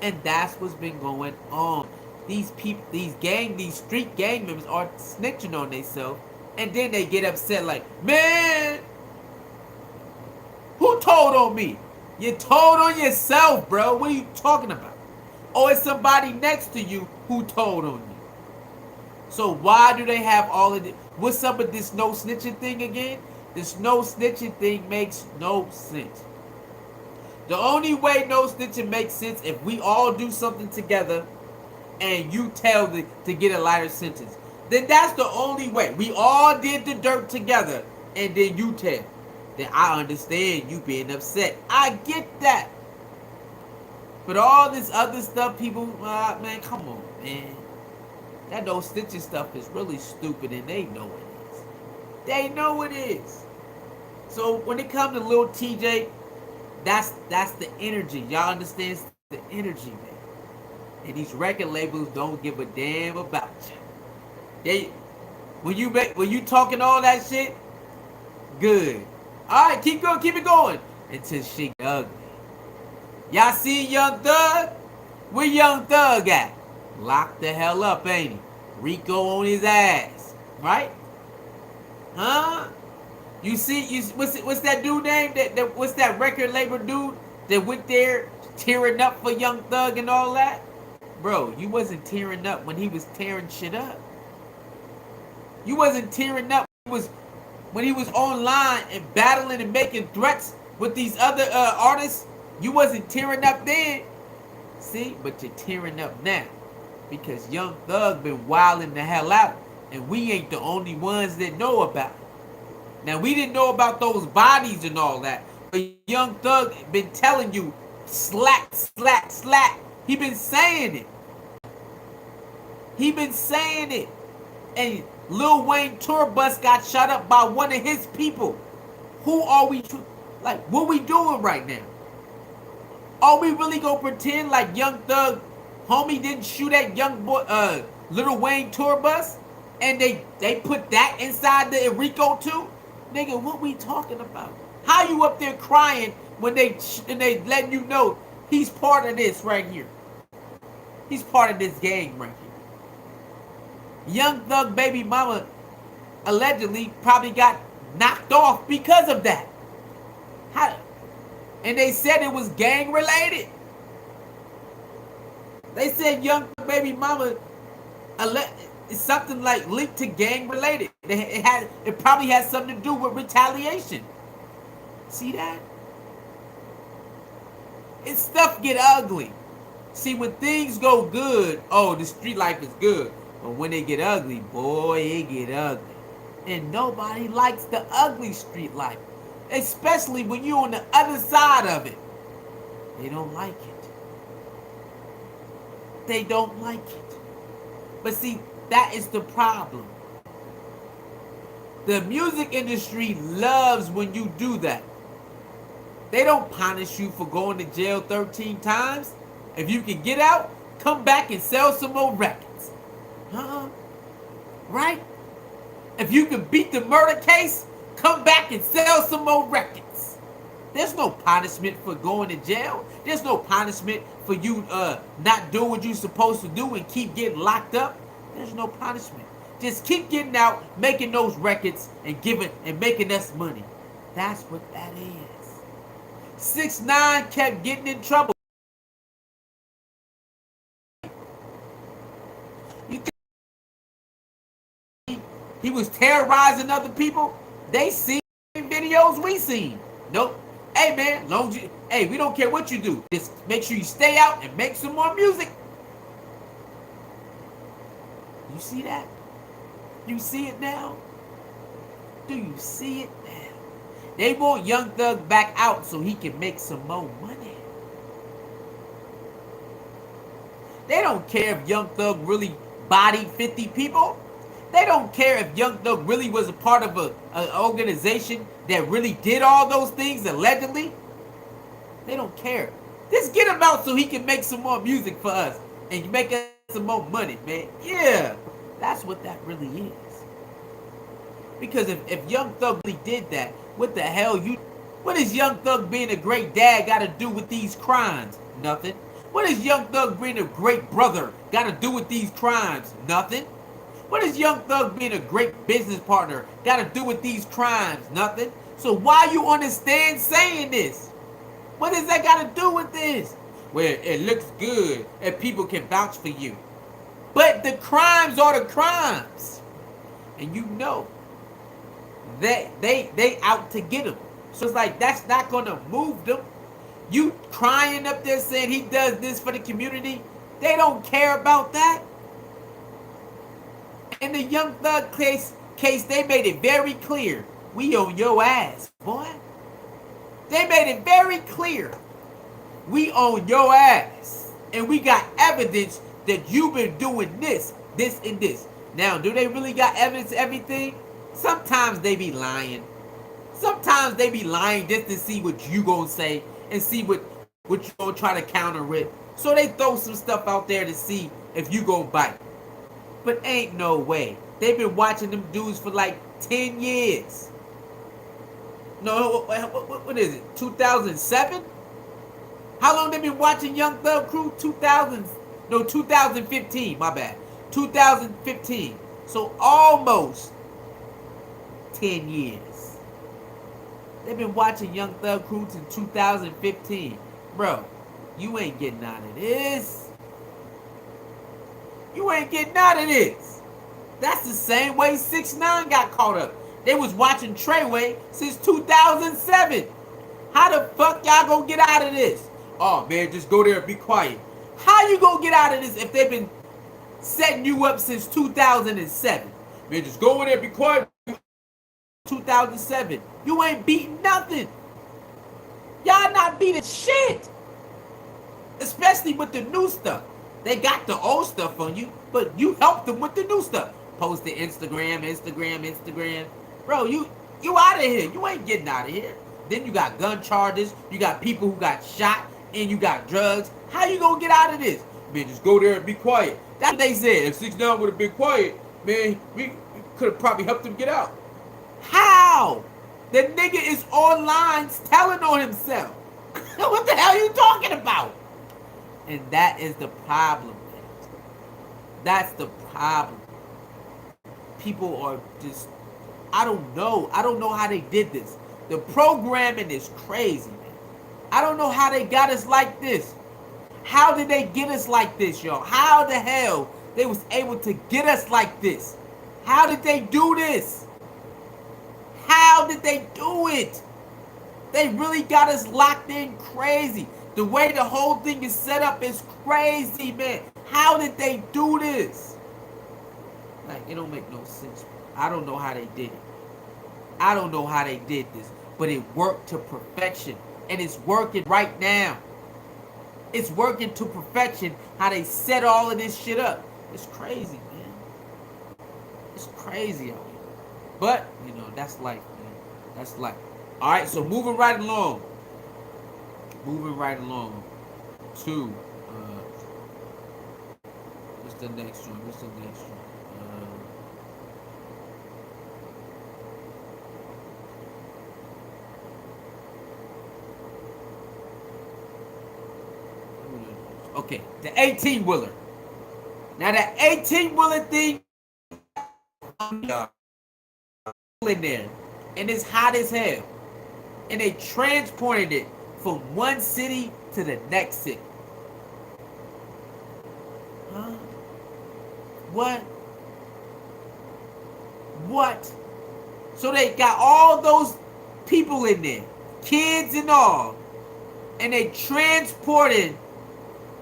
And that's what's been going on. These people, these street gang members are snitching on themselves. And then they get upset like, man, who told on me? You told on yourself, bro. What are you talking about? Or it's somebody next to you who told on you. So why do they have all of this? What's up with this no snitching thing again? This no snitching thing makes no sense. The only way no snitching makes sense if we all do something together and you tell to get a lighter sentence. Then that's the only way. We all did the dirt together and then you tell. Then I understand you being upset. I get that. But all this other stuff, people, man, come on, man. That no snitching stuff is really stupid and they know it is. They know it is. So when it comes to Lil Tjay, that's the energy. Y'all understand the energy, man. And these record labels don't give a damn about you. When you talking all that shit, good. All right, keep it going until shit ugly. Y'all see Young Thug? Where Young Thug at? Locked the hell up, ain't he? Rico on his ass, right? Huh? You see, what's that dude name? What's that record label dude that went there tearing up for Young Thug and all that? Bro, you wasn't tearing up when he was tearing shit up. You wasn't tearing up when he was online and battling and making threats with these other artists. You wasn't tearing up then. See, but you're tearing up now because Young Thug been wilding the hell out, and we ain't the only ones that know about it. Now, we didn't know about those bodies and all that, but Young Thug been telling you, slack, slack, slack. He been saying it. He been saying it. And Lil Wayne tour bus got shot up by one of his people. Who are we, like, what we doing right now? Are we really gonna pretend like Young Thug, homie, didn't shoot at young boy, Lil Wayne tour bus? And they put that inside the Rico too? Nigga, what we talking about? How you up there crying when they letting you know he's part of this right here? He's part of this gang right here. Young Thug baby mama allegedly probably got knocked off because of that. How, and they said it was gang related. They said young baby mama it's something like linked to gang related. It probably has something to do with retaliation. See that? It's stuff get ugly. See, when things go good, oh, the street life is good. But when they get ugly, boy, it get ugly. And nobody likes the ugly street life. Especially when you're on the other side of it. They don't like it. They don't like it. But see, that is the problem. The music industry loves when you do that. They don't punish you for going to jail 13 times. If you can get out, come back and sell some more records. Right? If you can beat the murder case, come back and sell some more records. There's no punishment for going to jail. There's no punishment for you not doing what you're supposed to do and keep getting locked up. There's no punishment. Just keep getting out, making those records and giving and making us money. That's what that is. 6ix9ine kept getting in trouble. You think he was terrorizing other people? They seen videos we seen. Nope. Hey man, we don't care what you do. Just make sure you stay out and make some more music. You see that? You see it now? Do you see it now? They want Young Thug back out so he can make some more money. They don't care if Young Thug really bodied 50 people. They don't care if Young Thug really was a part of an organization that really did all those things allegedly. They don't care. Just get him out so he can make some more music for us and make us some more money, man. Yeah, that's what that really is. Because if Young Thug really did that, what the hell what is Young Thug being a great dad got to do with these crimes? Nothing. What is Young Thug being a great brother got to do with these crimes? Nothing. What is Young Thug being a great business partner got to do with these crimes? Nothing. So why you on the stand saying this? What does that got to do with this? Well, it looks good and people can vouch for you. But the crimes are the crimes. And you know that they out to get them. So it's like that's not going to move them. You crying up there saying he does this for the community. They don't care about that. In the Young Thug case, they made it very clear. We on your ass, boy. They made it very clear. We on your ass. And we got evidence that you've been doing this, and this. Now, do they really got evidence of everything? Sometimes they be lying. Sometimes they be lying just to see what you gonna say and see what you gonna try to counter it. So they throw some stuff out there to see if you gonna bite. But ain't no way. They've been watching them dudes for like 10 years. No, what is it? 2007? How long they been watching Young Thug Crew? 2015, my bad. 2015. So almost 10 years. They've been watching Young Thug Crew since 2015. Bro, you ain't getting out of this. You ain't getting out of this. That's the same way 6ix9ine got caught up. They was watching Treyway since 2007. How the fuck y'all gonna get out of this? Oh man, just go there and be quiet. How you gonna get out of this if they've been setting you up since 2007? Man, just go in there and be quiet. 2007. You ain't beating nothing. Y'all not beating shit. Especially with the new stuff. They got the old stuff on you, but you helped them with the new stuff. Post to Instagram. Bro, you out of here. You ain't getting out of here. Then you got gun charges. You got people who got shot. And you got drugs. How you gonna get out of this? Man, just go there and be quiet. That's what they said. If 6ix9ine would have been quiet, man, we could have probably helped him get out. How? The nigga is online telling on himself. What the hell are you talking about? And that is the problem. That's the problem. People are just I don't know. I don't know how they did this. The programming is crazy, man. I don't know how they got us like this. How did they get us like this, y'all? How the hell they was able to get us like this? How did they do this? How did they do it? They really got us locked in crazy. The way the whole thing is set up is crazy, man. How did they do this? Like, it don't make no sense. I don't know how they did it. I don't know how they did this. But it worked to perfection. And it's working right now. It's working to perfection how they set all of this shit up. It's crazy, man. It's crazy out here. But, you know, that's life, man. That's life. Alright, so moving right along. Moving right along to what's the next one? What's the next one? Okay, the 18-wheeler. Now that 18-wheeler thing in there, and it's hot as hell, and they transported it from one city to the next city. Huh? What? What? So they got all those people in there, kids and all, and they transported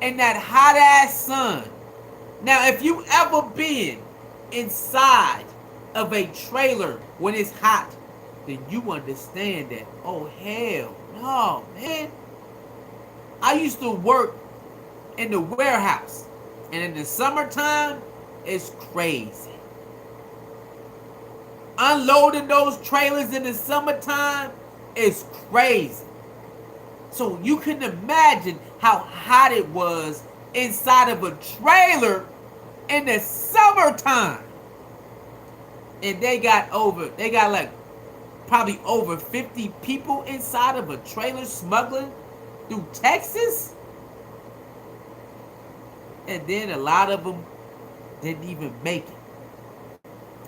in that hot ass sun. Now, if you ever been inside of a trailer when it's hot, then you understand that. Oh, hell no, man. I used to work in the warehouse, and in the summertime, it's crazy. Unloading those trailers in the summertime is crazy. So you can imagine how hot it was inside of a trailer in the summertime. And they got like probably over 50 people inside of a trailer smuggling through Texas. And then a lot of them didn't even make it.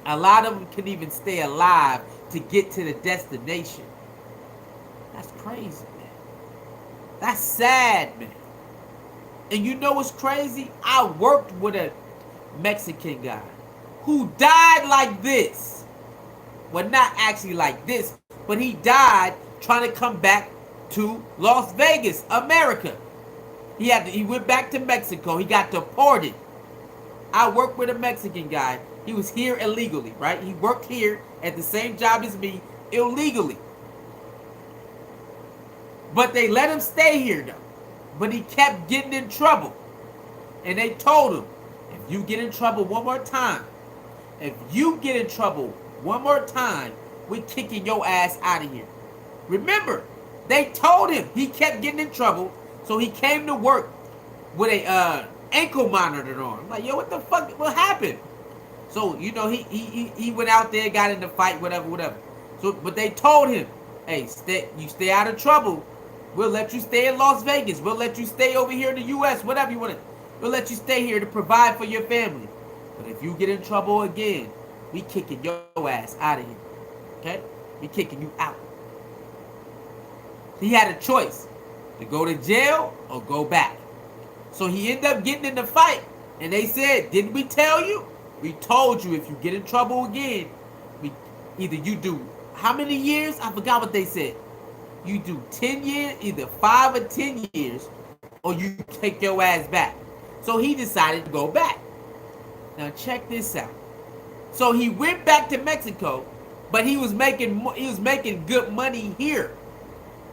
A lot of them couldn't even stay alive to get to the destination. That's crazy, man. That's sad, man. And you know what's crazy? I worked with a Mexican guy who died like this. Well, not actually like this, but he died trying to come back to Las Vegas, America. He went back to Mexico. He got deported. I worked with a Mexican guy. He was here illegally, right? He worked here at the same job as me illegally. But they let him stay here, though. But he kept getting in trouble. And they told him, if you get in trouble one more time, we're kicking your ass out of here. Remember, they told him he kept getting in trouble, so he came to work with a ankle monitor on. I'm like, yo, what the fuck? What happened? So, you know, he went out there, got in the fight, whatever. So, but they told him, hey, you stay out of trouble. We'll let you stay in Las Vegas. We'll let you stay over here in the U.S., whatever you want to. We'll let you stay here to provide for your family. But if you get in trouble again, we kicking your ass out of here. Okay? We kicking you out. He had a choice to go to jail or go back. So he ended up getting in the fight. And they said, didn't we tell you? We told you if you get in trouble again, either you do how many years? I forgot what they said. You do 10 years, either 5 or 10 years, or you take your ass back. So he decided to go back. Now check this out. So he went back to Mexico, but he was making good money here.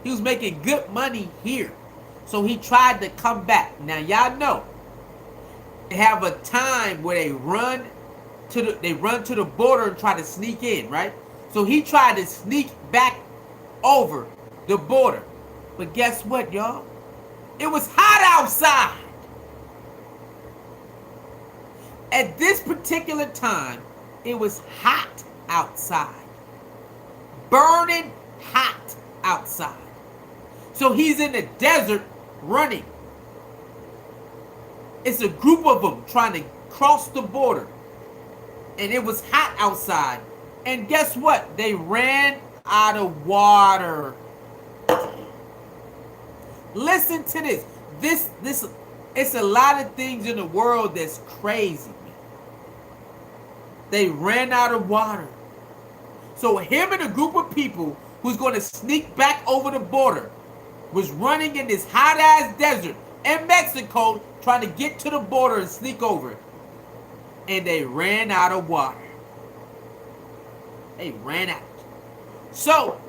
He was making good money here. So he tried to come back. Now y'all know they have a time where they run to the border and try to sneak in, right? So he tried to sneak back over the border. But guess what, y'all? It was hot outside. At this particular time, it was hot outside. Burning hot outside. So he's in the desert running. It's a group of them trying to cross the border. And it was hot outside. And guess what? They ran out of water. Listen to this. This it's a lot of things in the world that's crazy, man. They ran out of water. So him and a group of people who's going to sneak back over the border was running in this hot ass desert in Mexico trying to get to the border and sneak over. And they ran out of water. They ran out. So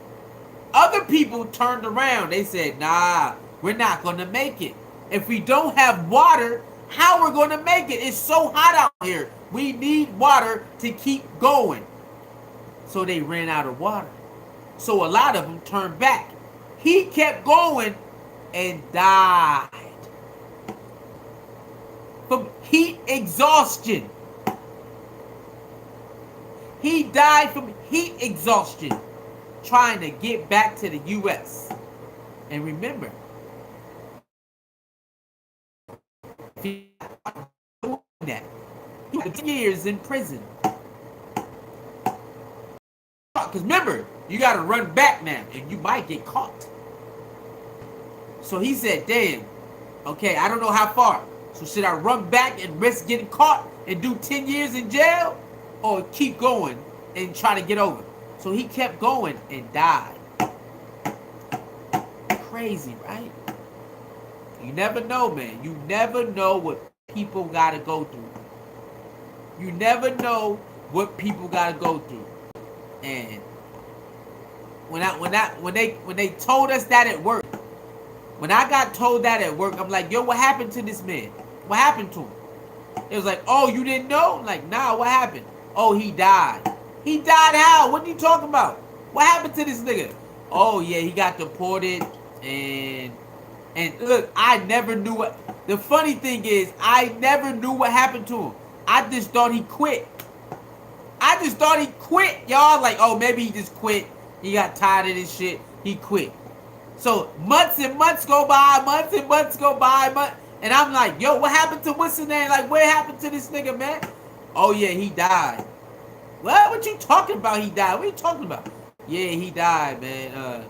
other people turned around. They said, nah, we're not going to make it. If we don't have water, how we're going to make it? It's so hot out here. We need water to keep going. So they ran out of water. So a lot of them turned back. He kept going and died from heat exhaustion. He died from heat exhaustion trying to get back to the U.S. And remember, if he doing that, he had 10 years in prison. Because remember, you got to run back now, and you might get caught. So he said, damn, okay, I don't know how far. So should I run back and risk getting caught and do 10 years in jail? Or keep going and try to get over? So he kept going and died. Crazy, right? You never know, man. You never know what people got to go through. You never know what people got to go through. And when they told us that at work, when I got told that at work, I'm like, yo, what happened to this man? What happened to him? It was like, oh, you didn't know? I'm like, nah, what happened? Oh, he died. He died how? What are you talking about? What happened to this nigga? Oh yeah, he got deported and look, I never knew what. The funny thing is, I never knew what happened to him. I just thought he quit. I just thought he quit, y'all. Like, oh, maybe he just quit. He got tired of this shit. He quit. So months and months go by, and I'm like, yo, what happened to what's his name? Like, what happened to this nigga, man? Oh yeah, he died. What you talking about? He died. What are you talking about? Yeah, he died, man.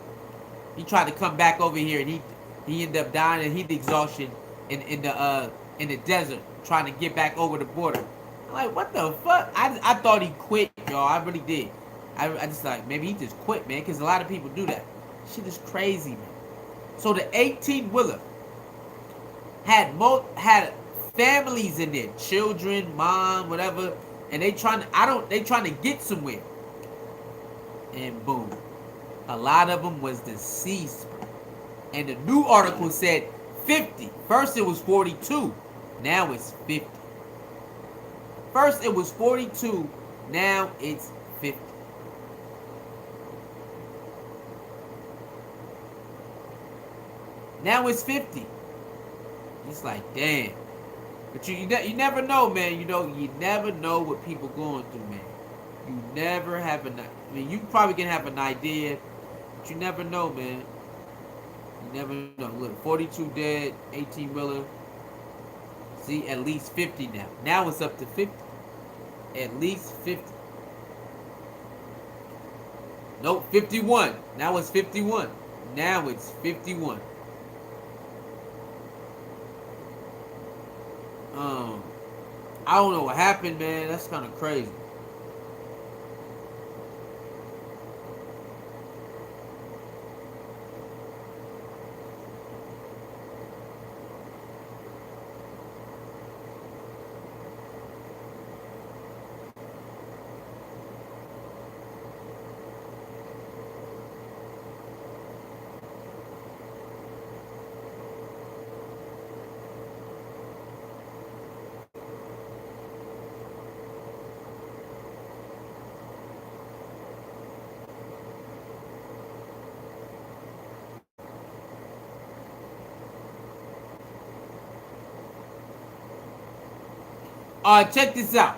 He tried to come back over here, and he ended up dying of heat exhaustion in the desert, trying to get back over the border. I'm like, what the fuck? I thought he quit, y'all. I really did. I just like, maybe he just quit, man, because a lot of people do that. Shit is crazy, man. So the 18-wheeler had families in there, children, mom, whatever, and they trying to get somewhere. And boom, a lot of them was deceased. And the new article said 50. First it was 42, now it's 50. First it was 42, now it's 50. Now it's 50. It's like, damn. But you never know, man. You never know what people going through, man. You never have I mean, you probably can have an idea, but you never know, man. You never know. Look, 42 dead, 18-wheeler. See, at least 50 now. Now it's up to 50. At least 50. Nope, 51. Now it's 51. Now it's 51. I don't know what happened, man. That's kind of crazy. Check this out.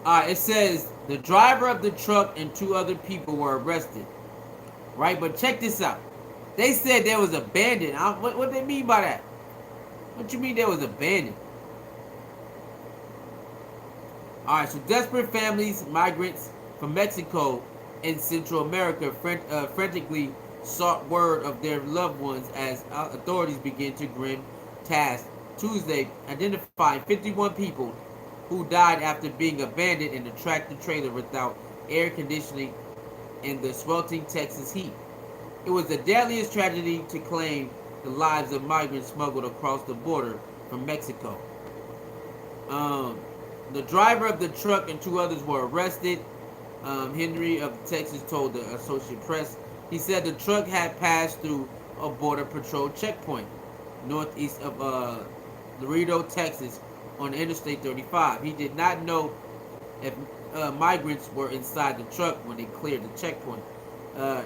It says the driver of the truck and 2 other people were arrested. Right? But check this out. They said there was abandoned. What they mean by that? What you mean there was abandoned? Alright, so desperate families, migrants, from Mexico and Central America frantically sought word of their loved ones as authorities began to grim task Tuesday, identifying 51 people who died after being abandoned in a tractor trailer without air conditioning in the sweltering Texas heat. It was the deadliest tragedy to claim the lives of migrants smuggled across the border from Mexico. The driver of the truck and two others were arrested. Henry of Texas told the Associated Press. He said the truck had passed through a border patrol checkpoint northeast of Laredo, Texas, on Interstate 35. He did not know if migrants were inside the truck when they cleared the checkpoint.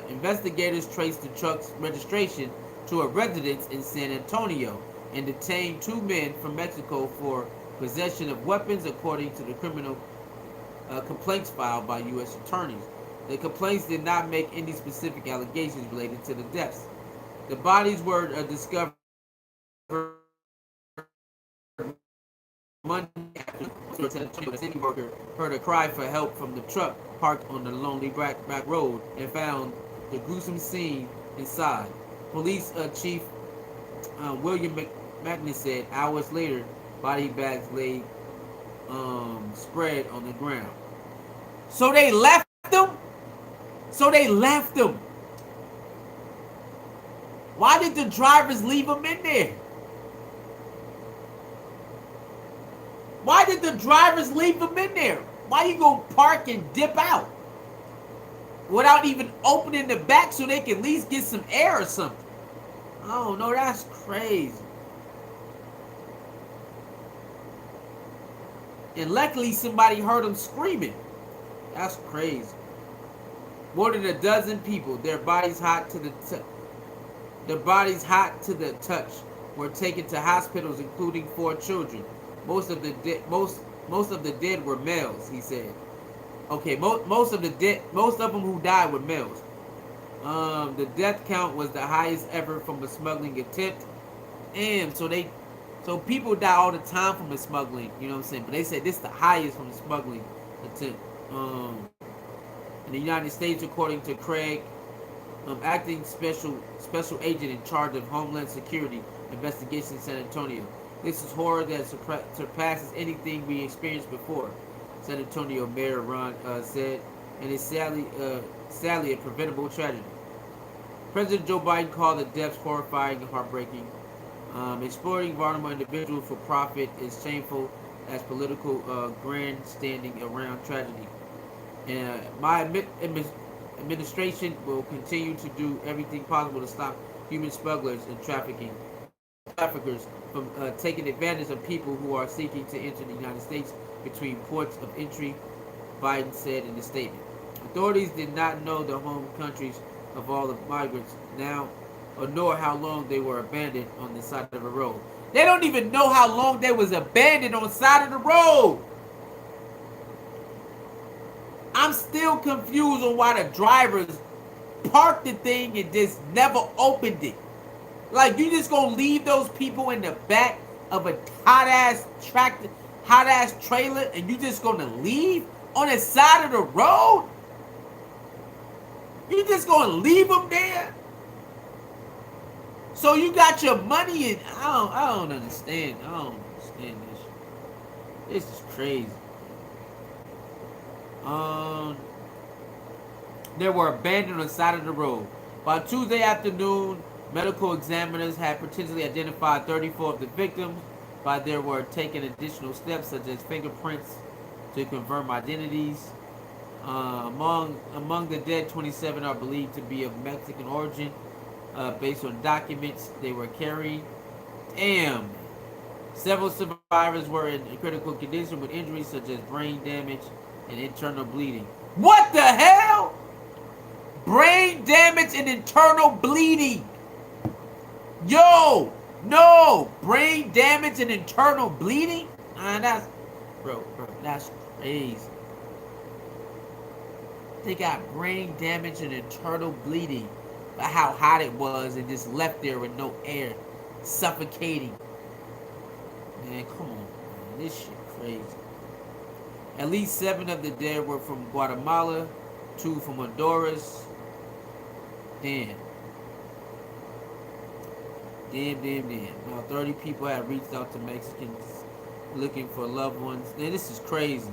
Investigators traced the truck's registration to a residence in San Antonio and detained two men from Mexico for possession of weapons, according to the criminal complaints filed by U.S. attorneys. The complaints did not make any specific allegations related to the deaths. The bodies were discovered Monday after San Antonio. A city worker heard a cry for help from the truck parked on the lonely back road and found the gruesome scene inside. Police Chief William McManus said hours later, body bags lay spread on the ground. So they left them? Why did the drivers leave them in there? Why did the drivers leave them in there? Why you gonna park and dip out without even opening the back so they can at least get some air or something? Oh no, that's crazy. And luckily somebody heard them screaming. That's crazy. More than a dozen people, their bodies hot to the touch, were taken to hospitals, including 4 children. Most of the dead were males, he said. Okay, most of them who died were males. The death count was the highest ever from a smuggling attempt. And so people die all the time from a smuggling, you know what I'm saying? But they said this is the highest from a smuggling attempt. In the United States, according to Craig, acting special agent in charge of Homeland Security investigation in San Antonio. This is horror that surpasses anything we experienced before, San Antonio Mayor Ron said, and is sadly a preventable tragedy. President Joe Biden called the deaths horrifying and heartbreaking. Exploiting vulnerable individuals for profit is shameful as political grandstanding around tragedy. And my administration will continue to do everything possible to stop human smugglers and traffickers from taking advantage of people who are seeking to enter the United States between ports of entry, Biden said in a statement. Authorities did not know the home countries of all the migrants now, or nor how long they were abandoned on the side of the road. They don't even know how long they was abandoned on the side of the road. I'm still confused on why the drivers parked the thing and just never opened it. Like, you just gonna leave those people in the back of a hot-ass trailer and you just gonna leave on the side of the road? You just gonna leave them there? So you got your money and I don't understand. I don't understand this. This is crazy. They were abandoned on the side of the road. By Tuesday afternoon, medical examiners had potentially identified 34 of the victims, but there were taken additional steps such as fingerprints to confirm identities. Among the dead, 27 are believed to be of Mexican origin, based on documents they were carrying. Damn. Several survivors were in critical condition with injuries such as brain damage and internal bleeding. What the hell? Brain damage and internal bleeding. Yo, no, brain damage and internal bleeding? That's crazy. They got brain damage and internal bleeding by how hot it was and just left there with no air, suffocating. Man, come on, man. This shit crazy. At least 7 of the dead were from Guatemala, 2 from Honduras. Damn. Damn. Now 30 people have reached out to Mexicans looking for loved ones. Man, this is crazy.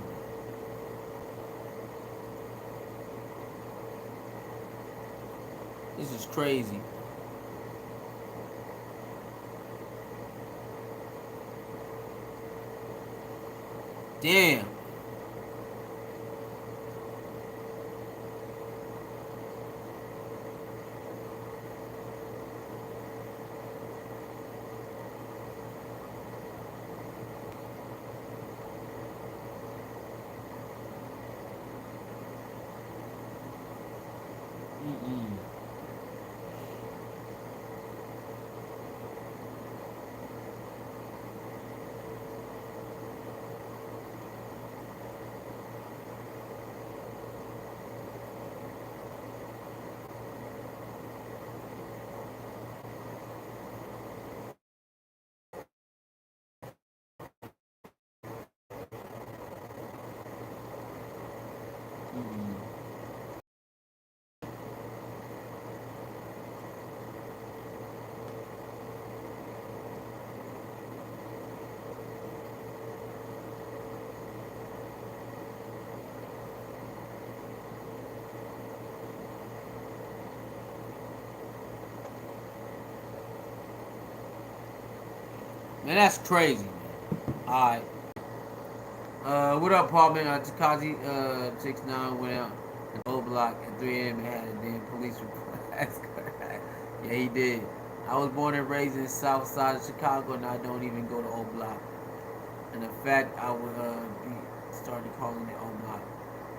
This is crazy. Damn. Mm-mm. Mm-mm. Man, that's crazy, man. Alright. What up, Paul, man? Takazi, 6'9", went out in the old block at 3 a.m. and had a damn police report. That's correct. Yeah, he did. I was born and raised in the south side of Chicago, and I don't even go to old block. And in fact, I would be started calling it old block.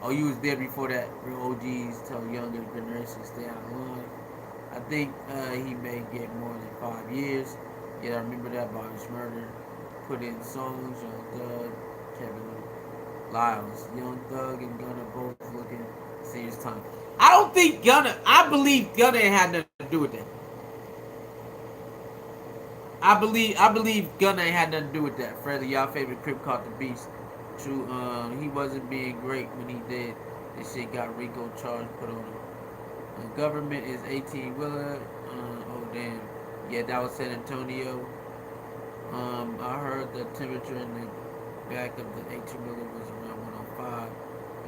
Oh, you was there before that. Real OGs tell younger generations stay out of line. I think he may get more than 5 years. Yeah, I remember that Bobby's murder. Put in songs, Young Thug, Kevin Lyles, Young Thug and Gunna both looking serious time. I don't think Gunna. I believe Gunna ain't had nothing to do with that. I believe Gunna ain't had nothing to do with that. Freddy, y'all favorite Crip caught the beast. True, he wasn't being great when he did. This shit got Rico charge put on him. The government is 18 wheeler. Oh damn. Yeah, that was San Antonio. I heard the temperature in the back of the 18 wheeler was around 105.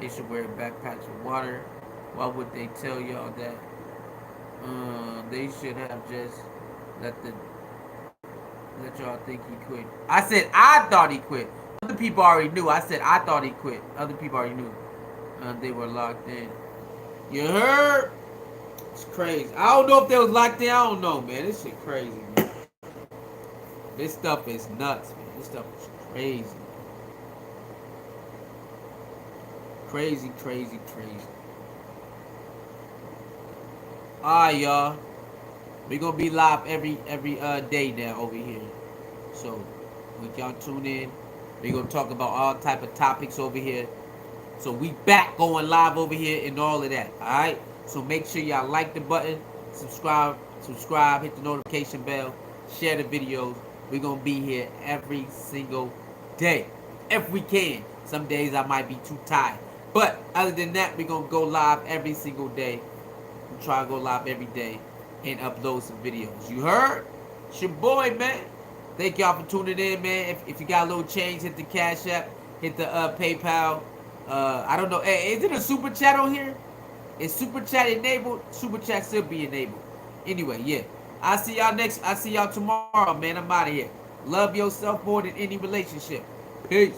They should wear backpacks with water. Why would they tell y'all that? They should have just let the let y'all think he quit. I said I thought he quit. Other people already knew. I said I thought he quit. Other people already knew. They were locked in. You heard? It's crazy. I don't know if they was locked in. I don't know, man. This shit crazy, man. This stuff is nuts, man. This stuff is crazy. Crazy. Alright, y'all. We gonna be live every day now over here. So when y'all tune in, we gonna talk about all type of topics over here. So we back going live over here and all of that. Alright? So make sure y'all like the button, subscribe, hit the notification bell, share the videos. We gonna be here every single day. If we can. Some days I might be too tired. But other than that, we gonna go live every single day. We try to go live every day and upload some videos. You heard? It's your boy, man. Thank y'all for tuning in, man. If you got a little change, hit the Cash App, hit the PayPal. I don't know. Hey, is it a super chat on here? Is super chat enabled? Super chat still be enabled. Anyway, yeah. I see y'all tomorrow, man. I'm out of here. Love yourself more than any relationship. Peace.